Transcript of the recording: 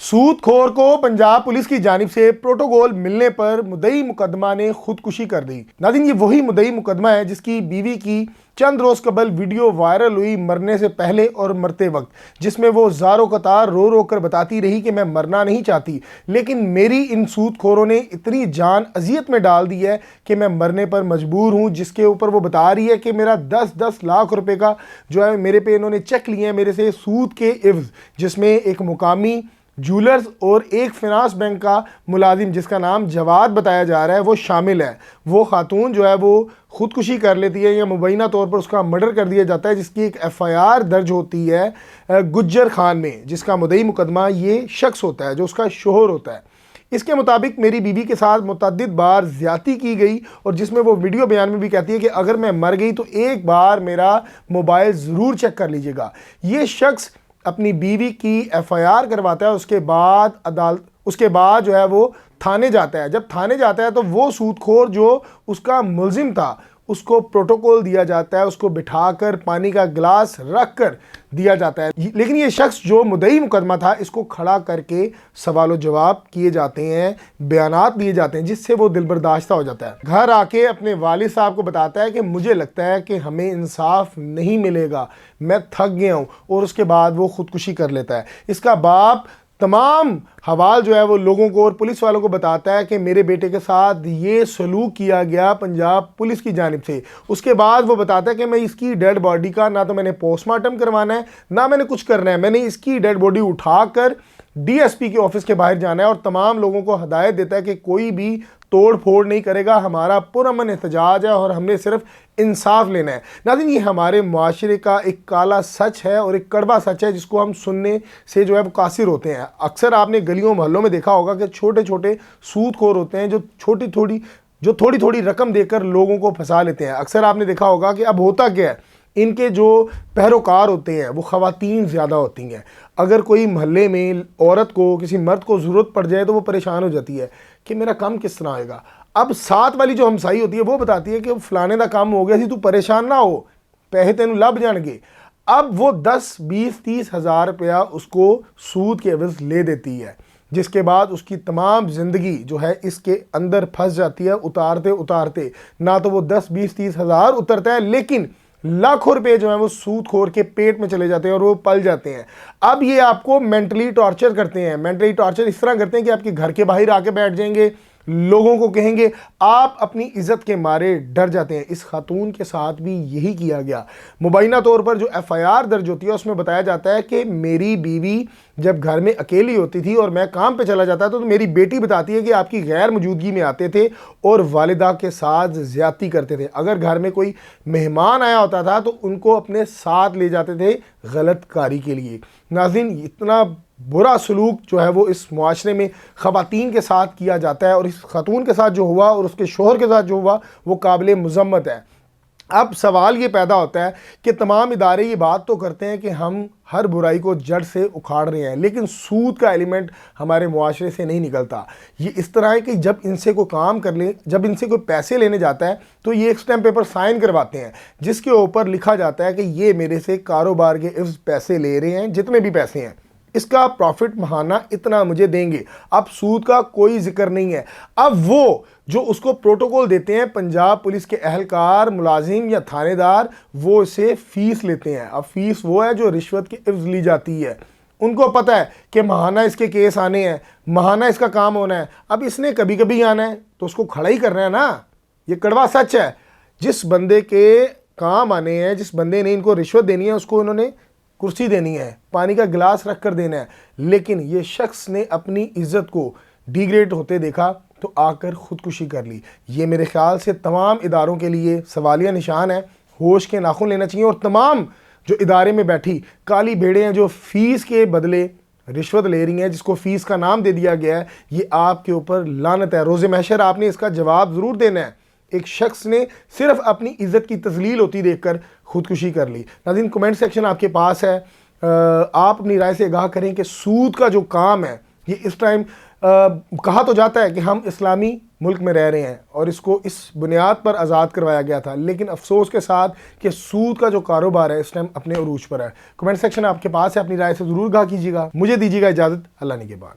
सूदखोर को पंजाब पुलिस की जानिब से प्रोटोकॉल मिलने पर मुद्दई मुकदमा ने खुदकुशी कर दी। नाज़रीन, ये वही मुद्दई मुकदमा है जिसकी बीवी की चंद रोज कबल वीडियो वायरल हुई मरने से पहले और मरते वक्त, जिसमें वो ज़ारो कतार रो रो कर बताती रही कि मैं मरना नहीं चाहती, लेकिन मेरी इन सूदखोरों ने इतनी जान अजियत में डाल दी है कि मैं मरने पर मजबूर हूँ। जिसके ऊपर वो बता रही है कि मेरा 10-10 लाख रुपए का जो है मेरे पे इन्होंने चेक लिए हैं मेरे से सूद के इव्ज, जिसमें एक मुकामी जूलर्स और एक फिनांस बैंक का मुलाजिम जिसका नाम जवाद बताया जा रहा है वो शामिल है। वो खातून जो है वो खुदकुशी कर लेती है या मुबैना तौर पर उसका मर्डर कर दिया जाता है, जिसकी एक FIR दर्ज होती है गुज्जर खान में, जिसका मुद्दई मुकदमा ये शख्स होता है जो उसका शोहर होता है। इसके मुताबिक मेरी बीवी के साथ मुतअद्दिद बार ज़्यादती की गई और जिसमें वो वीडियो बयान में भी कहती है कि अगर मैं मर गई तो एक बार मेरा मोबाइल ज़रूर चेक कर लीजिएगा। ये शख्स अपनी बीवी की FIR करवाता है, उसके बाद जो है वो थाने जाता है। जब थाने जाता है तो वो सूदखोर जो उसका मुलजिम था उसको प्रोटोकॉल दिया जाता है, उसको बिठाकर पानी का गिलास रख कर दिया जाता है। लेकिन ये शख्स जो मुद्दई मुकदमा था इसको खड़ा करके सवाल जवाब किए जाते हैं, बयानात दिए जाते हैं, जिससे वो दिलबर्दाश्ता हो जाता है। घर आके अपने वालिद साहब को बताता है कि मुझे लगता है कि हमें इंसाफ नहीं मिलेगा, मैं थक गया हूँ, और उसके बाद वो खुदकुशी कर लेता है। इसका बाप तमाम हवाल जो है वो लोगों को और पुलिस वालों को बताता है कि मेरे बेटे के साथ ये सलूक किया गया पंजाब पुलिस की जानिब से। उसके बाद वो बताता है कि मैं इसकी डेड बॉडी का ना तो मैंने पोस्टमार्टम करवाना है ना मैंने कुछ करना है, मैंने इसकी डेड बॉडी उठाकर DSP के ऑफिस के बाहर जाना है, और तमाम लोगों को हदायत देता है कि कोई भी तोड़ फोड़ नहीं करेगा, हमारा पुरअमन एहतजाज है और हमने सिर्फ इंसाफ लेना है। नाज़रीन, ये हमारे माशरे का एक काला सच है और एक कड़वा सच है जिसको हम सुनने से जो है वो कासिर होते हैं। अक्सर आपने गलियों मोहल्लों में देखा होगा कि छोटे छोटे सूदखोर होते हैं जो थोड़ी थोड़ी रकम देकर लोगों को फंसा लेते हैं। अक्सर आपने देखा होगा कि अब होता क्या है, इनके जो पैरोकार होते हैं वो ख़वातीन ज़्यादा होती हैं। अगर कोई मोहल्ले में औरत को किसी मर्द को ज़रूरत पड़ जाए तो वो परेशान हो जाती है कि मेरा काम किस तरह होएगा। अब साथ वाली जो हमसाई होती है वो बताती है कि फलाने का काम हो गया सी, तू परेशान ना हो, पैसे तेन लभ जाएंगे। अब वो 10, 20, 30 हज़ार रुपया उसको सूद के एवज ले देती है, जिसके बाद उसकी तमाम ज़िंदगी जो है इसके अंदर फंस जाती है। उतारते उतारते ना तो वो 10, 20, 30 हज़ार उतरता है, लेकिन लाखों रुपए जो है वो सूदखोर के पेट में चले जाते हैं और वो पल जाते हैं। अब ये आपको मेंटली टॉर्चर करते हैं। मेंटली टॉर्चर इस तरह करते हैं कि आपके घर के बाहर आके बैठ जाएंगे, लोगों को कहेंगे, आप अपनी इज्जत के मारे डर जाते हैं। इस खातून के साथ भी यही किया गया। मुबैना तौर पर जो FIR दर्ज होती है उसमें बताया जाता है कि मेरी बीवी जब घर में अकेली होती थी और मैं काम पे चला जाता था तो मेरी बेटी बताती है कि आपकी गैर मौजूदगी में आते थे और वालिदा के साथ ज़्यादती करते थे। अगर घर में कोई मेहमान आया होता था तो उनको अपने साथ ले जाते थे गलत कारी के लिए। नाज़रीन, इतना बुरा सलूक जो है वो इस मुआशरे में ख़वातीन के साथ किया जाता है, और इस खातून के साथ जो हुआ और उसके शोहर के साथ जो हुआ वो काबिल मुज़म्मत है। अब सवाल ये पैदा होता है कि तमाम इदारे ये बात तो करते हैं कि हम हर बुराई को जड़ से उखाड़ रहे हैं, लेकिन सूद का एलिमेंट हमारे मुआशरे से नहीं निकलता। ये इस तरह है कि जब इनसे कोई काम कर ले, जब इनसे कोई पैसे लेने जाता है तो ये एक स्टैम्प पेपर साइन करवाते हैं जिसके ऊपर लिखा जाता है कि ये मेरे से कारोबार के इस पैसे ले रहे हैं, जितने भी पैसे हैं इसका प्रॉफिट महाना इतना मुझे देंगे। अब सूद का कोई जिक्र नहीं है। अब वो जो उसको प्रोटोकॉल देते हैं पंजाब पुलिस के अहलकार, मुलाजिम या थानेदार, वो इसे फीस लेते हैं। अब फीस वो है जो रिश्वत के इव्ज ली जाती है। उनको पता है कि महाना इसके केस आने हैं, महाना इसका काम होना है। अब इसने कभी कभी आना है तो उसको खड़ा ही करना है ना। ये कड़वा सच है। जिस बंदे के काम आने हैं, जिस बंदे ने इनको रिश्वत देनी है, उसको इन्होंने कुर्सी देनी है, पानी का गिलास रख कर देना है। लेकिन ये शख्स ने अपनी इज्जत को डिग्रेड होते देखा तो आकर खुदकुशी कर ली। ये मेरे ख्याल से तमाम इदारों के लिए सवालिया निशान है। होश के नाखून लेना चाहिए, और तमाम जो इदारे में बैठी काली भेड़ें हैं जो फ़ीस के बदले रिश्वत ले रही हैं, जिसको फ़ीस का नाम दे दिया गया है, ये आपके ऊपर लानत है। रोज़े महशर आपने इसका जवाब ज़रूर देना है। एक शख्स ने सिर्फ अपनी इज्जत की तजलील होती देखकर खुदकुशी कर ली। नाज़रीन, कमेंट सेक्शन आपके पास है, आप अपनी राय से आगाह करें कि सूद का जो काम है ये इस टाइम कहा तो जाता है कि हम इस्लामी मुल्क में रह रहे हैं और इसको इस बुनियाद पर आज़ाद करवाया गया था, लेकिन अफसोस के साथ कि सूद का जो कारोबार है इस टाइम अपने अरूज पर है। कमेंट सेक्शन आपके पास है, अपनी राय से ज़रूर आगाह कीजिएगा। मुझे दीजिएगा इजाज़त। अल्लाह निगहबान।